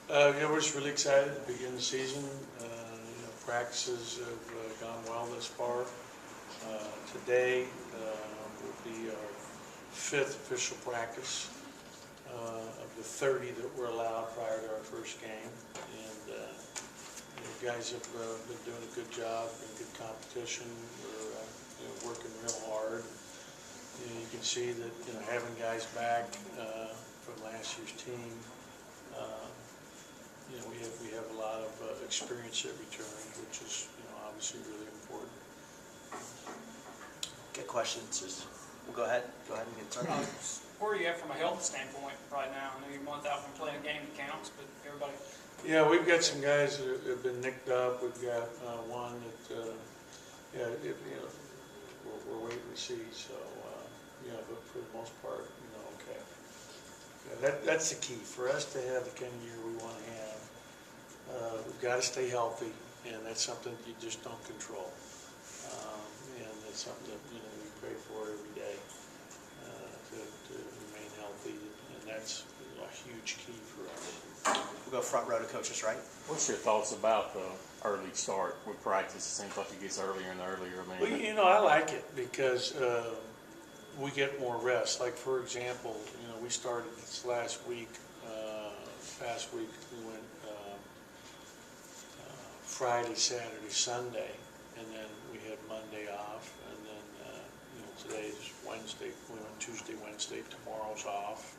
Yeah, we're just really excited to begin the season. Practices have gone well thus far. Today will be our 5th official practice of the 30 that were allowed prior to our first game. And guys have been doing a good job, been good competition. We're working real hard. You can see that having guys back from last year's team. We have a lot of experience that returned, which is obviously really important. Get questions? We'll go ahead and get started. Where are you at from a health standpoint right now? I know you're a month out from playing a game that counts, but everybody. Yeah, we've got some guys that have been nicked up. We've got one that we're waiting to see. So but for the most part, okay. Yeah, that's the key for us to have the kind of year we want to have. We've got to stay healthy, and that's something you just don't control. And that's something that we pray for every day to remain healthy, and that's a huge key for us. We'll go front row to coaches, right? What's your thoughts about the early start with practice? It seems like it gets earlier and earlier. Well, I like it because we get more rest. Like, for example, we started this last week. Past week we went Friday, Saturday, Sunday, and then we had Monday off, and then today's Wednesday. We went Tuesday, Wednesday. Tomorrow's off,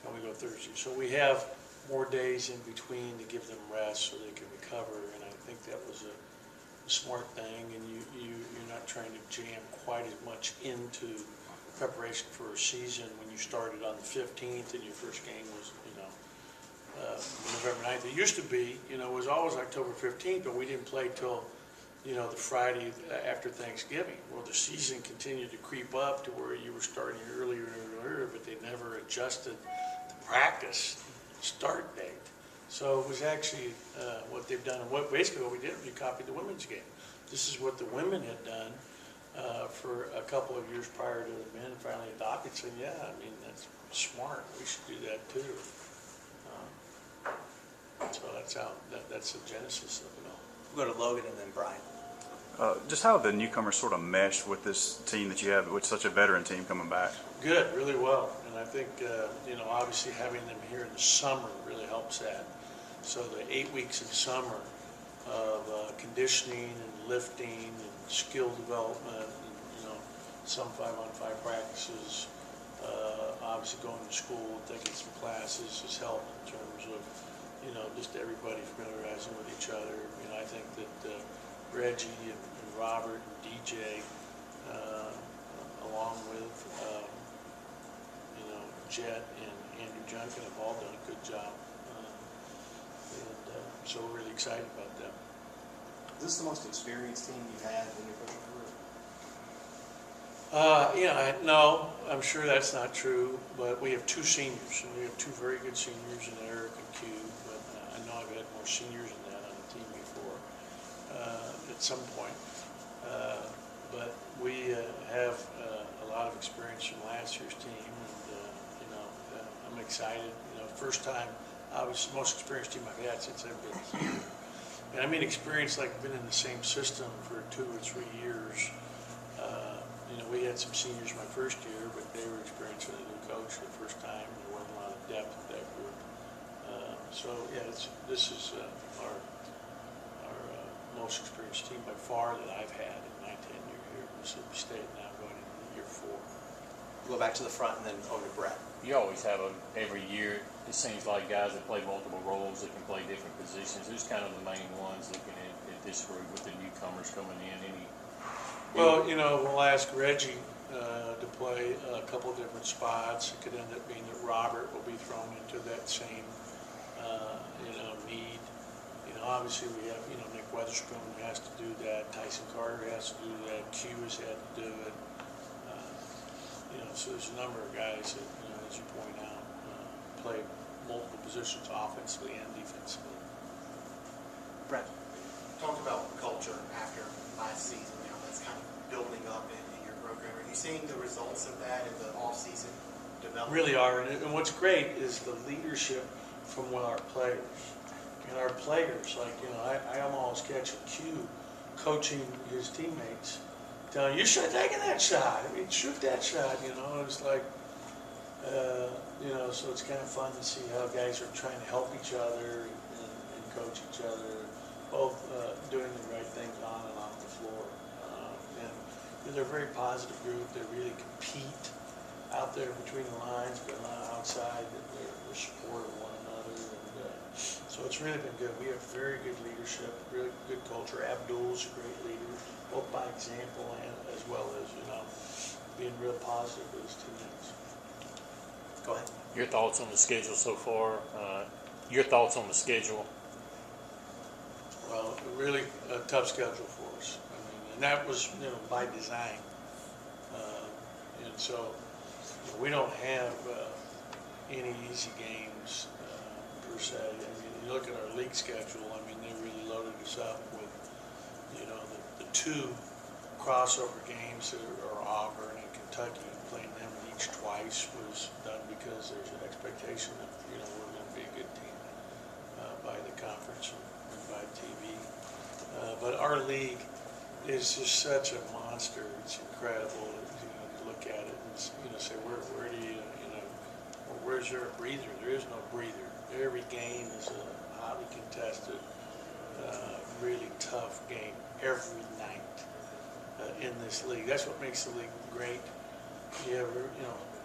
and we go Thursday. So we have more days in between to give them rest so they can recover, and I think that was a smart thing. And you're not trying to jam quite as much into preparation for a season when you started on the 15th and your first game was November 9th. It used to be, it was always October 15th, but we didn't play till, the Friday after Thanksgiving. Well, the season continued to creep up to where you were starting earlier and earlier, but they never adjusted the practice start date. So it was actually what they've done. And basically what we did was we copied the women's game. This is what the women had done for a couple of years prior to the men finally adopted. So yeah, that's smart. We should do that too. So that's the genesis of it all. We'll go to Logan and then Brian. Just how have the newcomers sort of meshed with this team that you have, with such a veteran team coming back? Good, really well. And I think, obviously having them here in the summer really helps that. So the 8 weeks of summer of conditioning and lifting and skill development and, some 5-on-5 practices, obviously going to school, taking some classes has helped in terms of, just everybody familiarizing with each other. I think that Reggie and Robert and DJ, along with, Jet and Andrew Junkin have all done a good job. So we're really excited about them. Is this the most experienced team you've had in your coaching career? No, I'm sure that's not true, but we have 2 seniors, and we have 2 very good seniors in Eric and Q, but I know I've had more seniors than that on the team before at some point. But we have a lot of experience from last year's team, and I'm excited. First time, obviously, the most experienced team I've had since I've been here. And experience like been in the same system for 2 or 3 years. We had some seniors my first year, but they were experienced with a new coach for the first time. There wasn't a lot of depth with that group. This is our most experienced team by far that I've had in my tenure here at Mississippi State. Now going into year 4. We'll go back to the front and then over to Brett. You always have every year, it seems like guys that play multiple roles, that can play different positions. Who's kind of the main ones looking at this group with the newcomers coming in? Well, we'll ask Reggie to play a couple of different spots. It could end up being that Robert will be thrown into that same, need. Obviously we have, Nick Weatherstone has to do that. Tyson Carter has to do that. Q has had to do it. So there's a number of guys that, as you point out, play multiple positions offensively and defensively. Brett. Talked about culture after last season. That's kind of building up in your program. Are you seeing the results of that in the off-season development? Really are, and what's great is the leadership from our players. And our players, like, I almost catch a cue coaching his teammates, telling you should have taken that shot. I mean, shoot that shot, It's like, so it's kind of fun to see how guys are trying to help each other and coach each other, both doing the right things on and off the floor. And they're a very positive group. They really compete out there between the lines, but not outside. They're supportive of one another. And so it's really been good. We have very good leadership, really good culture. Abdul's a great leader, both by example and as well as, being real positive with his teammates. Go ahead. Your thoughts on the schedule so far? Your thoughts on the schedule? Well, really a tough schedule for us. I mean, and that was, by design. And so we don't have any easy games per se. I mean, you look at our league schedule. I mean, they really loaded us up with, the two crossover games that are Auburn and Kentucky. Playing them each twice was done because there's an expectation that we're going to be a good team by the conference and by TV. But our league is just such a monster. It's incredible. To look at it and say where do you where's your breather? There is no breather. Every game is a hotly contested, really tough game every night in this league. That's what makes the league great.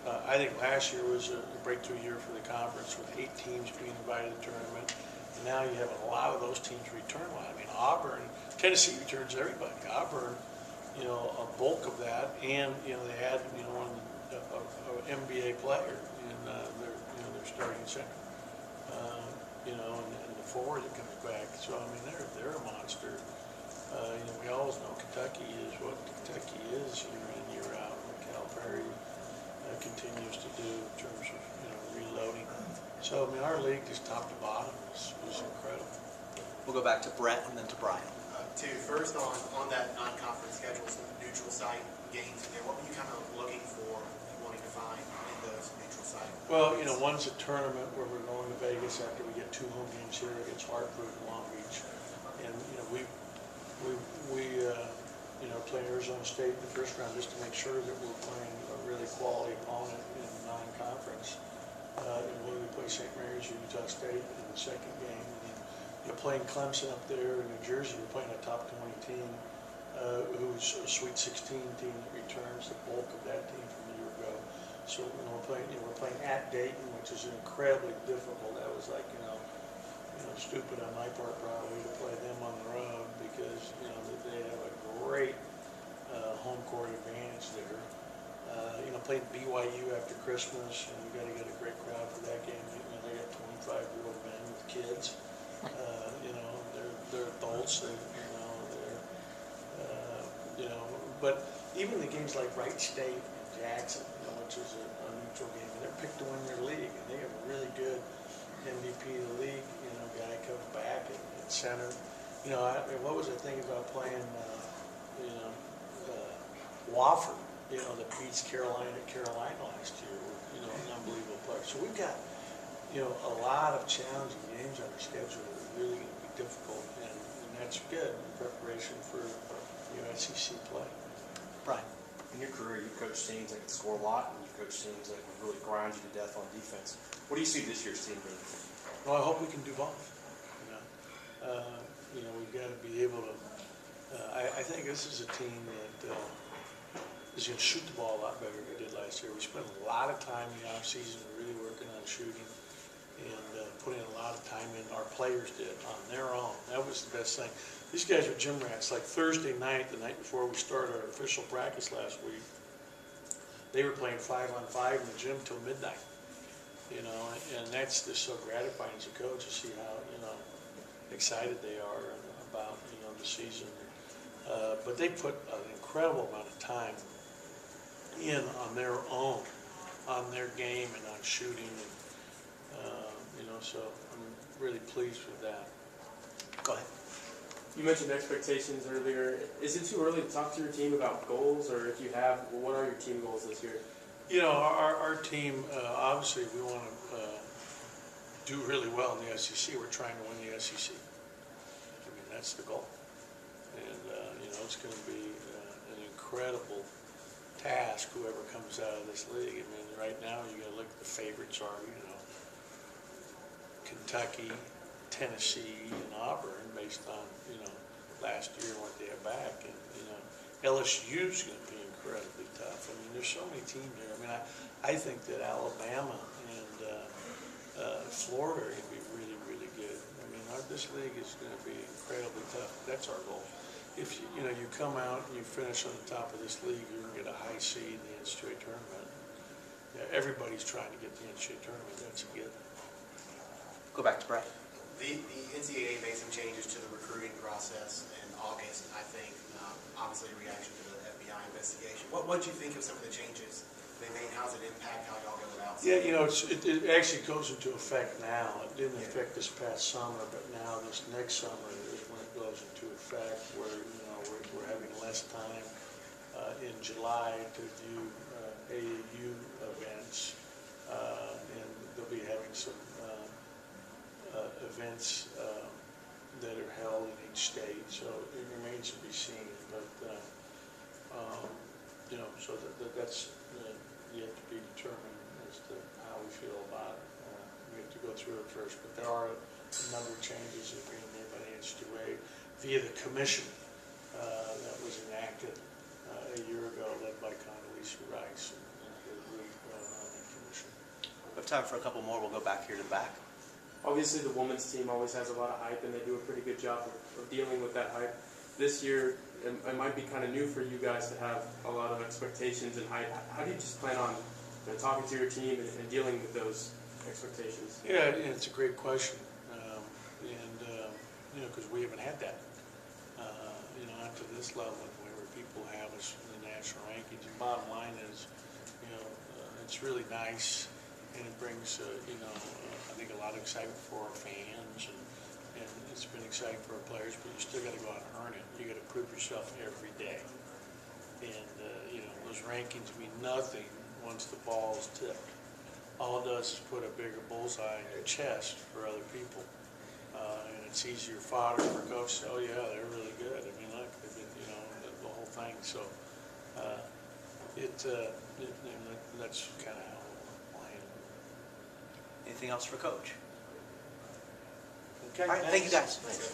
I think last year was a breakthrough year for the conference with 8 teams being invited to the tournament. And now you have a lot of those teams return. I mean, Auburn, Tennessee returns everybody. Auburn, a bulk of that, and they had an NBA player in their starting center. And the forward that comes back. So I mean, they're a monster. We always know Kentucky is what Kentucky is year in, year out. Calipari continues to do in terms of reloading. So I mean, our league just top to bottom was incredible. We'll go back to Brett and then to Brian. First on that non-conference schedule, some neutral site games in there. What were you kind of looking for and wanting to find in those neutral site? Well, one's a tournament where we're going to Vegas after we get 2 home games here against Hartford and Long Beach, and we play Arizona State in the first round just to make sure that we're playing a really quality opponent in non-conference. And when we play St. Mary's or Utah State in the second game, and playing Clemson up there in New Jersey, you're playing a top 20 team who's a Sweet 16 team that returns the bulk of that team from a year ago. So we're playing at Dayton, which is incredibly difficult. That was like stupid on my part probably to play them on the road because they have a great home court advantage there. Playing BYU after Christmas, and we got to get a great crowd for that game. They got 25-year-old men with kids. They're adults. But even the games like Wright State and Jackson, which is a neutral game, and they're picked to win their league, and they have a really good MVP of the league. Guy comes back at center. What was the thing about playing, Wofford, that beats Carolina last year, an unbelievable player. So we've got, a lot of challenging games on our schedule that are really going to be difficult, and that's good in preparation for SEC play. Brian. In your career, you've coached teams that can score a lot, and you've coached teams that can really grind you to death on defense. What do you see this year's team doing? Well, I hope we can do both. We've got to be able to. I think this is a team that is going to shoot the ball a lot better than we did last year. We spent a lot of time in the off season really working on shooting and putting a lot of time in. Our players did on their own. That was the best thing. These guys are gym rats. Like Thursday night, the night before we started our official practice last week, they were playing 5-on-5 in the gym till midnight. And that's just so gratifying as a coach to see how, excited they are about, the season. But they put an incredible amount of time in on their own, on their game and on shooting. And, so I'm really pleased with that. Go ahead. You mentioned expectations earlier. Is it too early to talk to your team about goals, or if you have, what are your team goals this year? Our team, obviously we want to do really well in the SEC, we're trying to win the SEC. I mean, that's the goal. And, it's going to be an incredible task, whoever comes out of this league. I mean, right now, you got to look at the favorites are, Kentucky, Tennessee, and Auburn, based on, last year and what they have back. And, LSU is going to be incredibly tough. I mean, there's so many teams there. I mean, I think that Alabama and Florida are going to be really, really good. I mean, this league is going to be incredibly tough. That's our goal. If you come out and you finish on the top of this league, you're going to get a high seed in the NCAA tournament. Yeah, everybody's trying to get the NCAA tournament. That's a given. Go back to Brett. The NCAA made some changes to the recruiting process in August, I think, obviously a reaction to the FBI investigation. What do you think of some of the changes they made? How does it impact how y'all go about? Yeah, it actually goes into effect now. It didn't affect this past summer, but now this next summer is when it goes into effect, where we're having less time in July to view AAU events, and they'll be having some events that are held in each state. So it remains to be seen, but so that's yet to be determined as to how we feel about it. We have to go through it first, but there are a number of changes that are being made by the NCAA via the commission that was enacted a year ago, led by Condoleezza Rice and her group on the commission. We have time for a couple more. We'll go back here to the back. Obviously, the women's team always has a lot of hype, and they do a pretty good job of dealing with that hype. This year, it might be kind of new for you guys to have a lot of expectations and hype. How do you just plan on talking to your team and dealing with those expectations? Yeah, it's a great question, because we haven't had that, not to this level, where people have us in the national rankings. And bottom line is, it's really nice, and it brings, I think a lot of excitement for our fans, and it's been exciting for our players, but you still got to go out and earn it. You got to prove yourself every day. And, those rankings mean nothing once the ball is tipped. All it does is put a bigger bullseye in your chest for other people. And it's easier fodder for a coach to say, oh yeah, they're really good. I mean, look, they've been, the whole thing. So, that's kind of how we'll handle it. Anything else for Coach? Okay, All right, thank you thanks. guys.